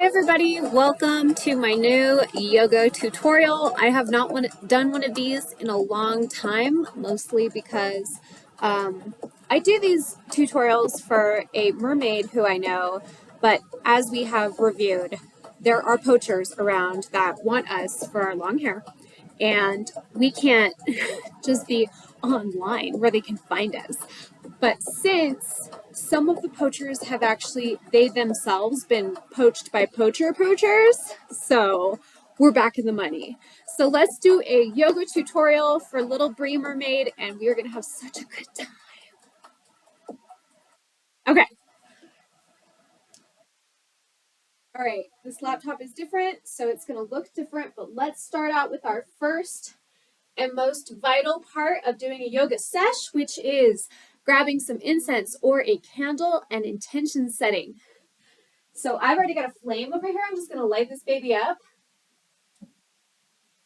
Hey everybody, welcome to my new yoga tutorial. I have not done one of these in a long time, mostly because I do these tutorials for a mermaid who I know, but as we have reviewed, there are poachers around that want us for our long hair, and we can't just be online where they can find us. But since some of the poachers have actually, they themselves been poached by poachers, so we're back in the money. So let's do a yoga tutorial for little Brie Mermaid, and we are gonna have such a good time. Okay. All right, this laptop is different, so it's gonna look different, but let's start out with our first and most vital part of doing a yoga sesh, which is grabbing some incense or a candle and intention setting. So I've already got a flame over here. I'm just going to light this baby up.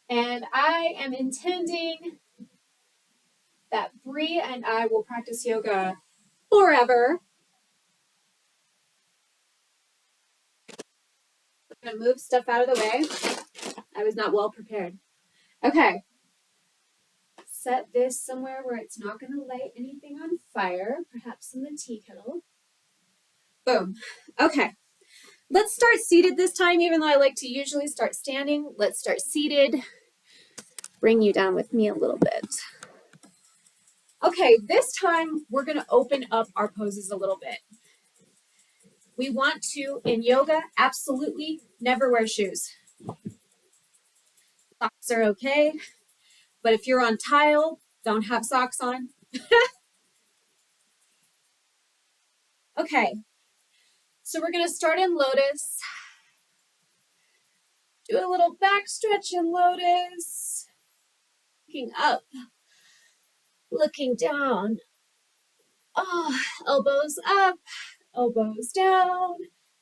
And I am intending that Brie and I will practice yoga forever. I'm going to move stuff out of the way. I was not well prepared. Okay. Set this somewhere where it's not going to light anything on fire, perhaps in the tea kettle. Boom. Okay. Let's start seated this time, even though I like to usually start standing. Let's start seated. Bring you down with me a little bit. Okay, this time we're going to open up our poses a little bit. We want to, in yoga, absolutely never wear shoes. Socks are okay, but if you're on tile, don't have socks on. Okay, so we're going to start in Lotus. Do a little back stretch in Lotus. Looking up, looking down. Oh, elbows up, elbows down,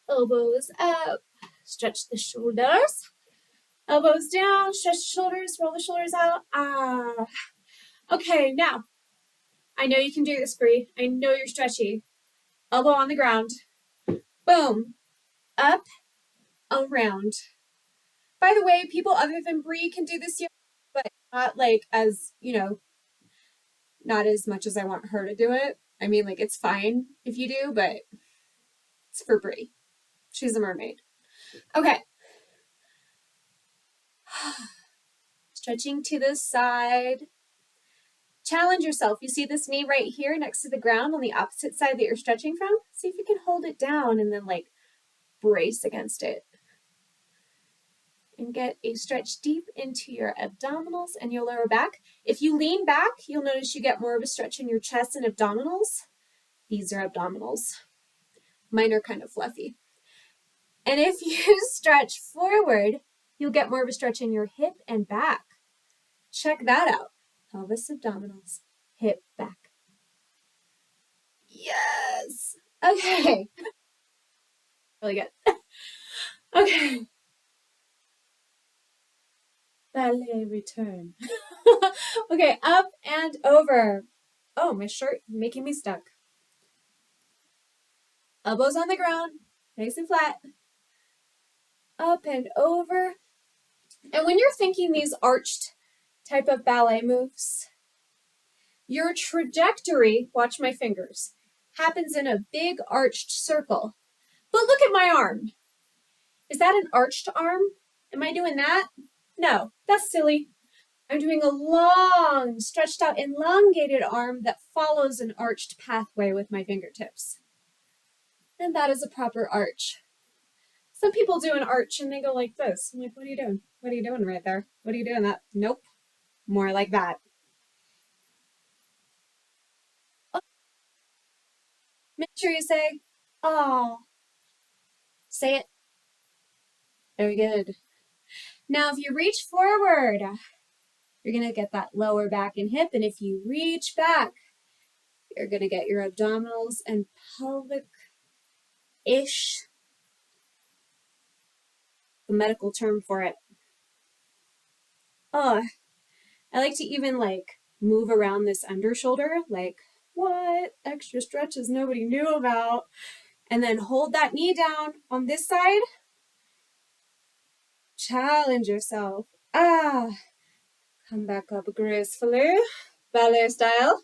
elbows up. Stretch the shoulders. Elbows down, stretch the shoulders, roll the shoulders out. Ah. Okay, now, I know you can do this, Brie. I know you're stretchy. Elbow on the ground. Boom. Up, around. By the way, people other than Brie can do this, but not like as, not as much as I want her to do it. I mean, like, it's fine if you do, but it's for Brie. She's a mermaid. Okay. Stretching to the side. Challenge yourself. You see this knee right here next to the ground on the opposite side that you're stretching from? See if you can hold it down and then like brace against it. And get a stretch deep into your abdominals and your lower back. If you lean back, you'll notice you get more of a stretch in your chest and abdominals. These are abdominals. Mine are kind of fluffy. And if you stretch forward, you'll get more of a stretch in your hip and back. Check that out. Pelvis, abdominals, hip, back. Yes. Okay. Really good. Okay. Ballet return. Okay, up and over. Oh, my shirt making me stuck. Elbows on the ground, nice and flat. Up and over. And when you're thinking these arched type of ballet moves, your trajectory, watch my fingers, happens in a big arched circle. But look at my arm. Is that an arched arm? Am I doing that? No, that's silly. I'm doing a long, stretched out, elongated arm that follows an arched pathway with my fingertips. And that is a proper arch. Some people do an arch and they go like this. I'm like, what are you doing? What are you doing right there? What are you doing that? Nope. More like that. Oh. Make sure you say, oh. Say it. Very good. Now, if you reach forward, you're going to get that lower back and hip. And if you reach back, you're going to get your abdominals and pelvic-ish, the medical term for it. Oh, I like to even like move around this under shoulder, like what extra stretches nobody knew about. And then hold that knee down on this side Challenge yourself. Ah, come back up gracefully. Ballet style.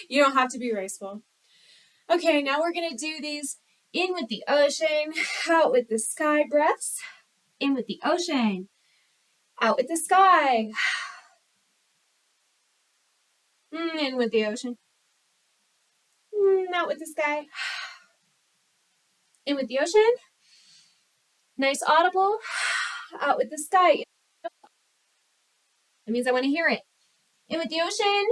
You don't have to be graceful. Okay, now we're going to do these in with the ocean, out with the sky breaths. In with the ocean, out with the sky. In with the ocean. Out with the sky. In with the ocean. Nice audible. Out with the sky. That means I want to hear it. In with the ocean.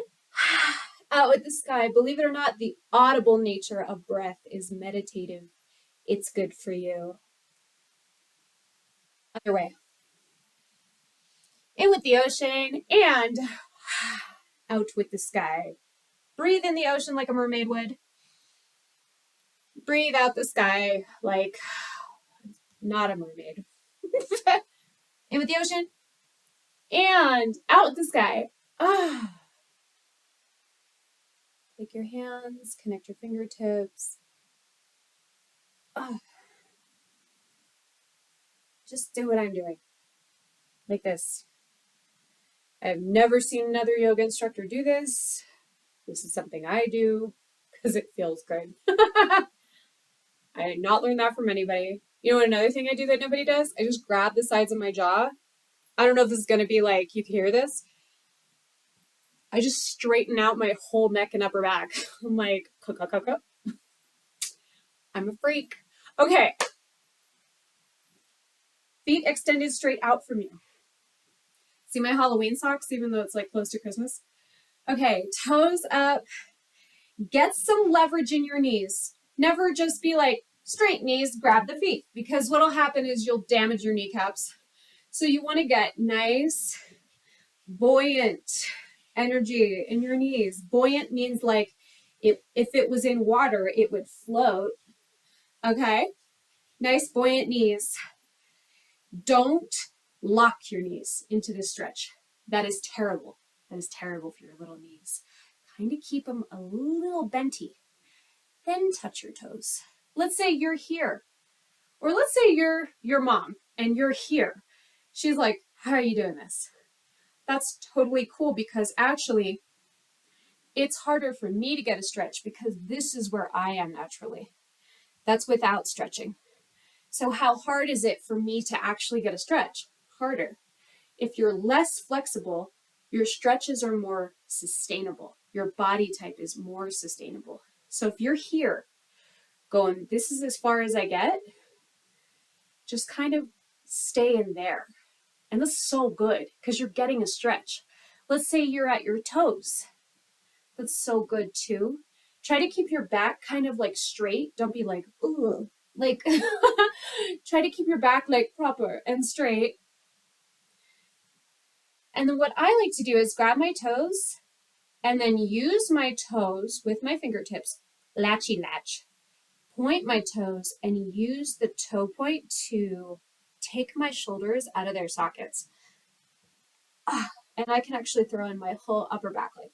Out with the sky. Believe it or not, the audible nature of breath is meditative. It's good for you. Other way. In with the ocean and out with the sky. Breathe in the ocean like a mermaid would. Breathe out the sky like not a mermaid. In with the ocean and out with the sky. Take your hands, connect your fingertips. Just do what I'm doing. Like this. I've never seen another yoga instructor do this. This is something I do because it feels good. I did not learn that from anybody. You know what another thing I do that nobody does? I just grab the sides of my jaw. I don't know if this is going to be like, you can hear this. I just straighten out my whole neck and upper back. I'm like, I'm a freak. Okay. Feet extended straight out from you. See my Halloween socks, even though it's like close to Christmas? Okay, toes up. Get some leverage in your knees. Never just be like, straight knees, grab the feet. Because what'll happen is you'll damage your kneecaps. So you want to get nice, buoyant energy in your knees. Buoyant means like if it was in water, it would float. Okay? Nice, buoyant knees. Don't lock your knees into this stretch. That is terrible. That is terrible for your little knees. Kind of keep them a little benty. Then touch your toes. Let's say you're here. Or let's say you're your mom and you're here. She's like, how are you doing this? That's totally cool because actually it's harder for me to get a stretch because this is where I am naturally. That's without stretching. So how hard is it for me to actually get a stretch? Harder. If you're less flexible, your stretches are more sustainable. Your body type is more sustainable. So if you're here going, this is as far as I get, just kind of stay in there. And that's so good because you're getting a stretch. Let's say you're at your toes. That's so good too. Try to keep your back kind of like straight. Don't be like, ooh, like, try to keep your back like proper and straight. And then what I like to do is grab my toes and then use my toes with my fingertips, latchy latch, point my toes and use the toe point to take my shoulders out of their sockets. And I can actually throw in my whole upper back like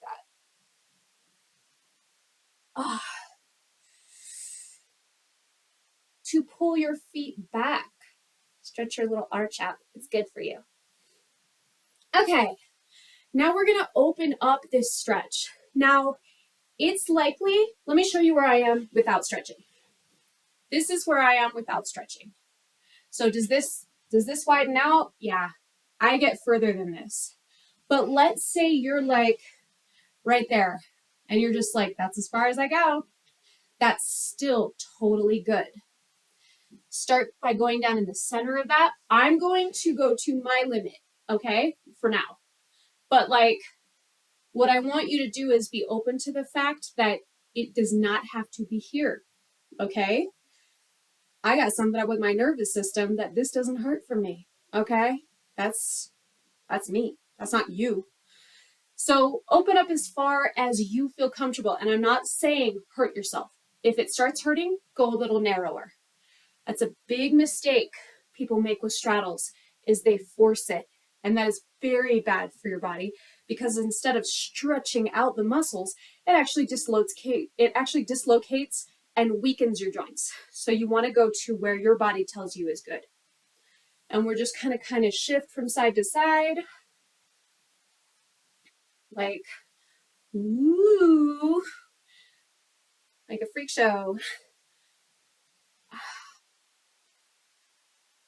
that. To pull your feet back. Stretch your little arch out. It's good for you. Okay, now we're going to open up this stretch. Now, it's likely, let me show you where I am without stretching. This is where I am without stretching. So does this widen out? Yeah, I get further than this. But let's say you're like right there and you're just like, that's as far as I go. That's still totally good. Start by going down in the center of that. I'm going to go to my limit, okay, for now. But like, what I want you to do is be open to the fact that it does not have to be here, okay? I got something up with my nervous system that this doesn't hurt for me, okay? That's me. That's not you. So open up as far as you feel comfortable. And I'm not saying hurt yourself. If it starts hurting, go a little narrower. That's a big mistake people make with straddles is they force it. And that is very bad for your body because instead of stretching out the muscles, it actually dislocates and weakens your joints. So you want to go to where your body tells you is good. And we're just kind of shift from side to side. Like, ooh, like a freak show.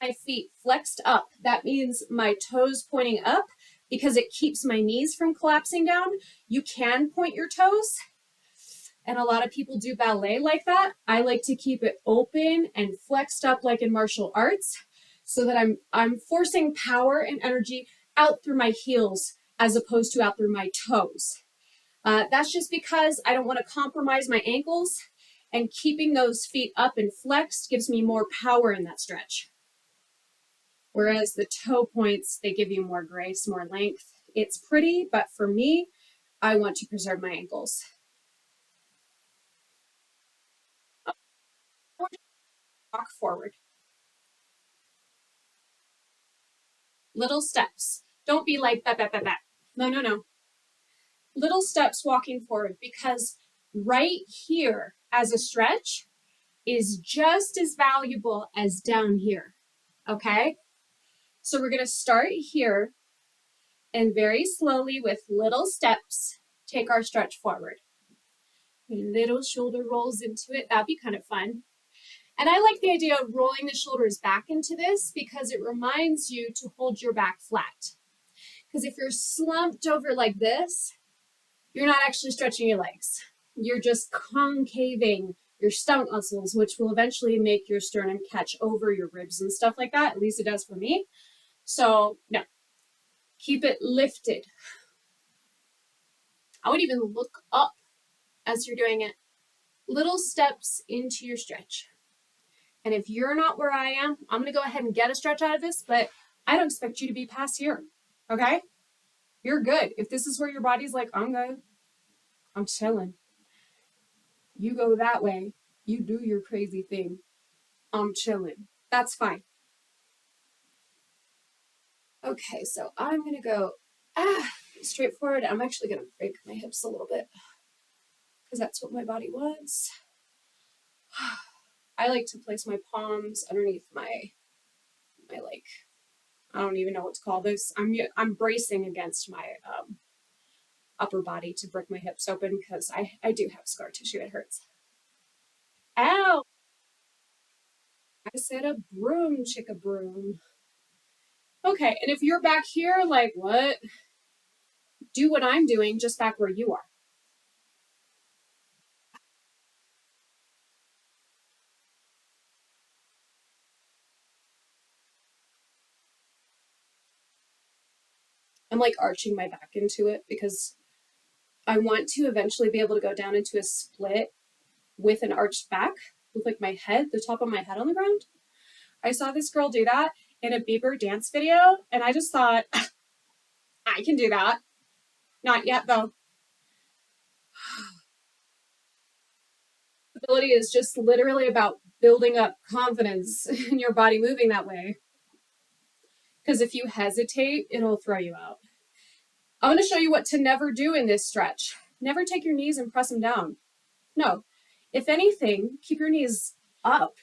My feet flexed up. That means my toes pointing up because it keeps my knees from collapsing down. You can point your toes, and a lot of people do ballet like that. I like to keep it open and flexed up like in martial arts so that I'm forcing power and energy out through my heels as opposed to out through my toes. That's just because I don't want to compromise my ankles, and keeping those feet up and flexed gives me more power in that stretch. Whereas the toe points, they give you more grace, more length. It's pretty, but for me, I want to preserve my ankles. Walk forward. Little steps. Don't be like that, that, that, that. No, no, no. Little steps walking forward, because right here as a stretch is just as valuable as down here. Okay? So we're going to start here and very slowly with little steps take our stretch forward. Little shoulder rolls into it. That'd be kind of fun. And I like the idea of rolling the shoulders back into this because it reminds you to hold your back flat. Because if you're slumped over like this, you're not actually stretching your legs. You're just concaving your stomach muscles, which will eventually make your sternum catch over your ribs and stuff like that. At least it does for me. So no, keep it lifted. I would even look up as you're doing it. Little steps into your stretch. And if you're not where I am, I'm going to go ahead and get a stretch out of this, but I don't expect you to be past here. Okay? You're good. If this is where your body's like, I'm good, I'm chilling. You go that way. You do your crazy thing. I'm chilling. That's fine. Okay, so I'm going to go straight forward. I'm actually going to break my hips a little bit because that's what my body wants. I like to place my palms underneath my like, I don't even know what to call this. I'm bracing against my upper body to break my hips open because I do have scar tissue. It hurts. Ow! I said a broom, chicka broom. Okay, and if you're back here, like what? Do what I'm doing just back where you are. I'm like arching my back into it because I want to eventually be able to go down into a split with an arched back with like my head, the top of my head on the ground. I saw this girl do that in a Bieber dance video, and I just thought, I can do that. Not yet, though. Ability is just literally about building up confidence in your body moving that way. Because if you hesitate, it'll throw you out. I'm going to show you what to never do in this stretch. Never take your knees and press them down. No. If anything, keep your knees up.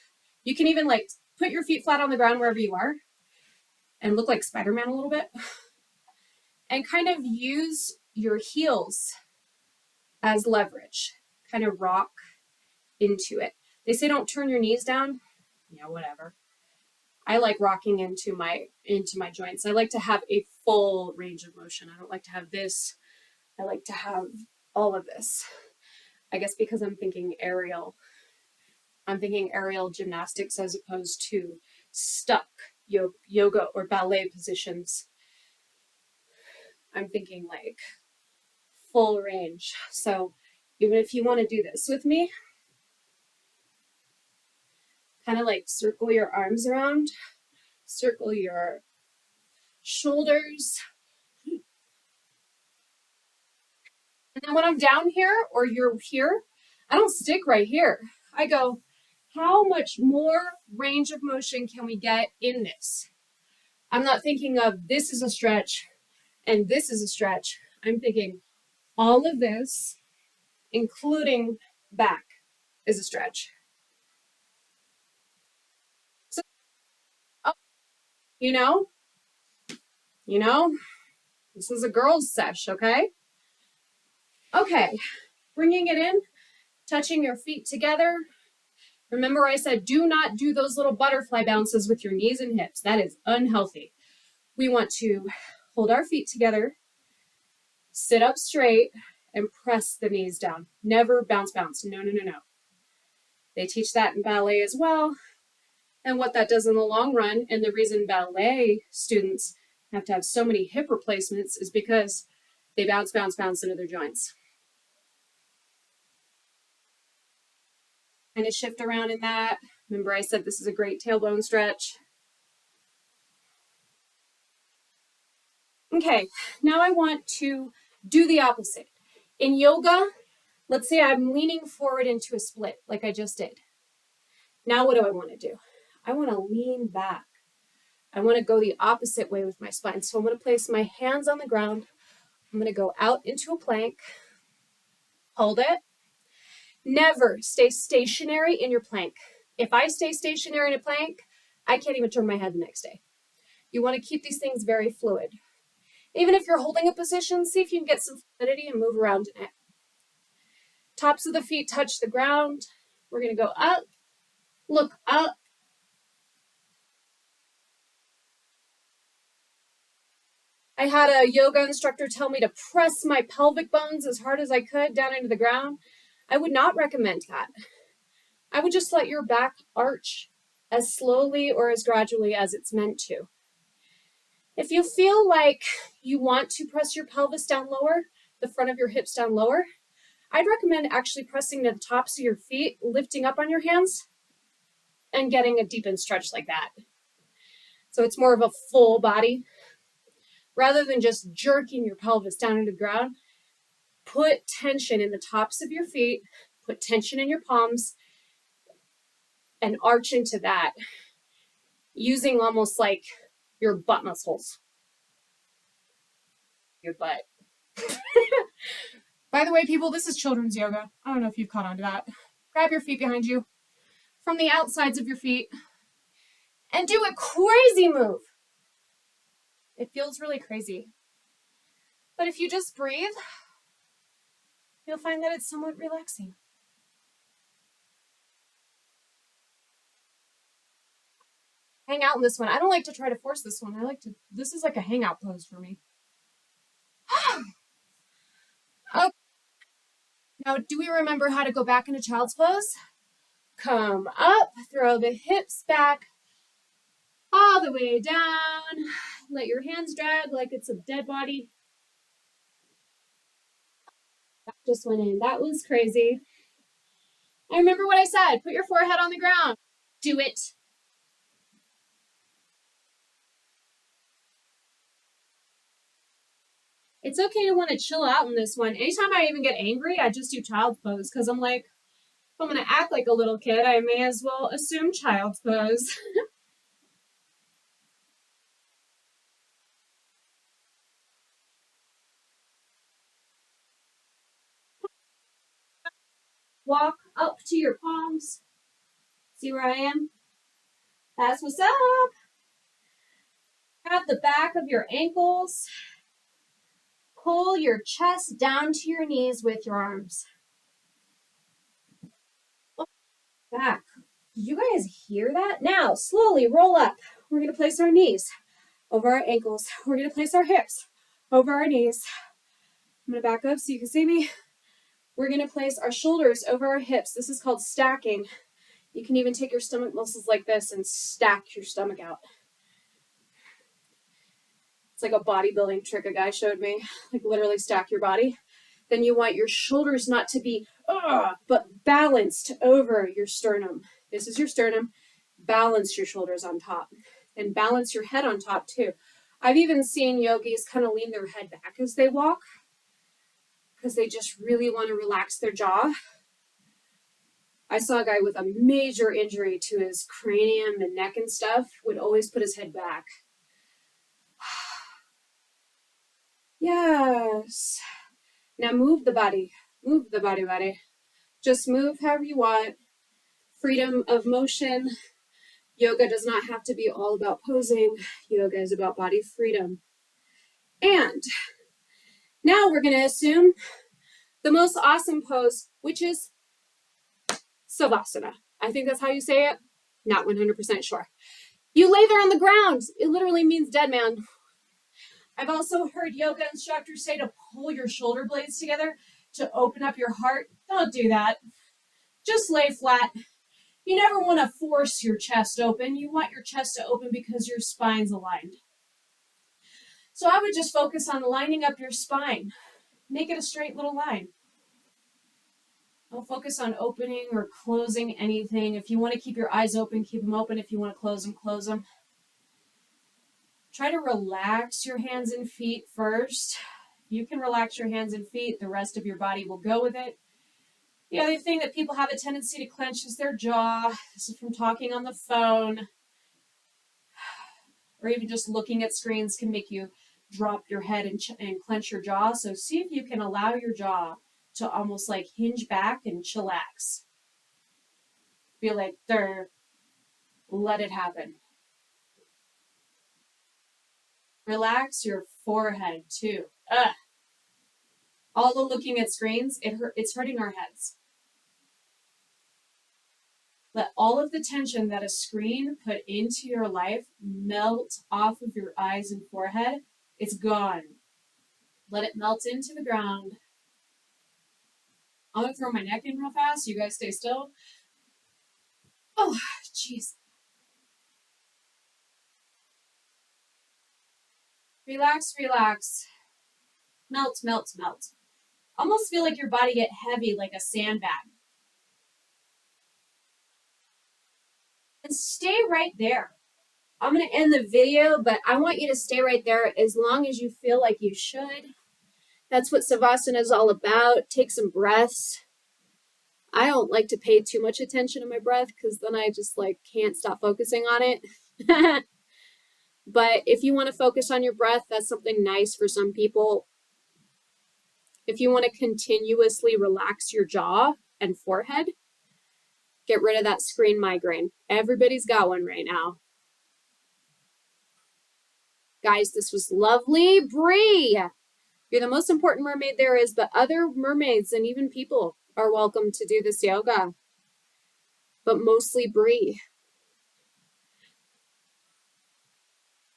You can even like put your feet flat on the ground wherever you are and look like Spider-Man a little bit. And kind of use your heels as leverage. Kind of rock into it. They say don't turn your knees down. Yeah, whatever. I like rocking into my joints. I like to have a full range of motion. I don't like to have this. I like to have all of this. I guess because I'm thinking aerial. I'm thinking aerial gymnastics as opposed to stuck yoga or ballet positions. I'm thinking like full range. So even if you want to do this with me, kind of like circle your arms around, circle your shoulders. And then when I'm down here or you're here, I don't stick right here. I go, how much more range of motion can we get in this? I'm not thinking of this is a stretch and this is a stretch. I'm thinking all of this, including back, is a stretch. So, oh, You know, this is a girls' sesh, okay? Okay, bringing it in, touching your feet together. Remember I said do not do those little butterfly bounces with your knees and hips. That is unhealthy. We want to hold our feet together, sit up straight, and press the knees down. Never bounce, bounce. No, no, no, no. They teach that in ballet as well. And what that does in the long run, and the reason ballet students have to have so many hip replacements is because they bounce, bounce, bounce into their joints. Kind of shift around in that. Remember I said this is a great tailbone stretch. Okay, now I want to do the opposite. In yoga, let's say I'm leaning forward into a split like I just did. Now what do I want to do? I want to lean back. I want to go the opposite way with my spine. So I'm going to place my hands on the ground. I'm going to go out into a plank. Hold it. Never stay stationary in your plank. If I stay stationary in a plank, I can't even turn my head the next day. You want to keep these things very fluid. Even if you're holding a position, see if you can get some fluidity and move around in it. Tops of the feet touch the ground. We're going to go up, look up. I had a yoga instructor tell me to press my pelvic bones as hard as I could down into the ground. I would not recommend that. I would just let your back arch as slowly or as gradually as it's meant to. If you feel like you want to press your pelvis down lower, the front of your hips down lower, I'd recommend actually pressing the tops of your feet, lifting up on your hands, and getting a deepened stretch like that. So it's more of a full body. Rather than just jerking your pelvis down into the ground, put tension in the tops of your feet, put tension in your palms, and arch into that, using almost like your butt muscles. Your butt. By the way, people, this is children's yoga. I don't know if you've caught on to that. Grab your feet behind you from the outsides of your feet and do a crazy move. It feels really crazy. But if you just breathe, you'll find that it's somewhat relaxing. Hang out in this one. I don't like to try to force this one. This is like a hangout pose for me. Okay. Now, do we remember how to go back into child's pose? Come up, throw the hips back, all the way down. Let your hands drag like it's a dead body. That just went in. That was crazy. I remember what I said. Put your forehead on the ground. Do it. It's okay to want to chill out in this one. Anytime I even get angry, I just do child's pose because I'm like, if I'm going to act like a little kid, I may as well assume child's pose. Walk up to your palms. See where I am? That's what's up. Grab the back of your ankles. Pull your chest down to your knees with your arms. Back. Did you guys hear that? Now, slowly roll up. We're going to place our knees over our ankles. We're going to place our hips over our knees. I'm going to back up so you can see me. We're going to place our shoulders over our hips. This is called stacking. You can even take your stomach muscles like this and stack your stomach out. It's like a bodybuilding trick a guy showed me. Like literally stack your body. Then you want your shoulders not to be, but balanced over your sternum. This is your sternum. Balance your shoulders on top. And balance your head on top too. I've even seen yogis kind of lean their head back as they walk because they just really want to relax their jaw. I saw a guy with a major injury to his cranium and neck and stuff would always put his head back. Yes. Now move the body. Move the body. Just move however you want. Freedom of motion. Yoga does not have to be all about posing. Yoga is about body freedom. And now we're going to assume the most awesome pose, which is Savasana. I think that's how you say it. Not 100% sure. You lay there on the ground. It literally means dead man. I've also heard yoga instructors say to pull your shoulder blades together to open up your heart. Don't do that. Just lay flat. You never want to force your chest open. You want your chest to open because your spine's aligned. So I would just focus on lining up your spine. Make it a straight little line. Don't focus on opening or closing anything. If you want to keep your eyes open, keep them open. If you want to close them, close them. Try to relax your hands and feet first. You can relax your hands and feet. The rest of your body will go with it. The other thing that people have a tendency to clench is their jaw. This is from talking on the phone. Or even just looking at screens can make you drop your head and clench your jaw. So see if you can allow your jaw to almost like hinge back and chillax. Feel like let it happen. Relax your forehead too. All the looking at screens, it's hurting our heads. Let all of the tension that a screen put into your life melt off of your eyes and forehead. It's gone. Let it melt into the ground. I'm going to throw my neck in real fast. You guys stay still. Oh, jeez. Relax, relax. Melt, melt, melt. Almost feel like your body get heavy like a sandbag. And stay right there. I'm going to end the video, but I want you to stay right there as long as you feel like you should. That's what Savasana is all about. Take some breaths. I don't like to pay too much attention to my breath because then I just like can't stop focusing on it. But if you want to focus on your breath, that's something nice for some people. If you want to continuously relax your jaw and forehead, get rid of that screen migraine. Everybody's got one right now. Guys, this was lovely. Bree, you're the most important mermaid there is, but other mermaids and even people are welcome to do this yoga. But mostly Bree.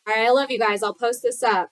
All right, I love you guys. I'll post this up.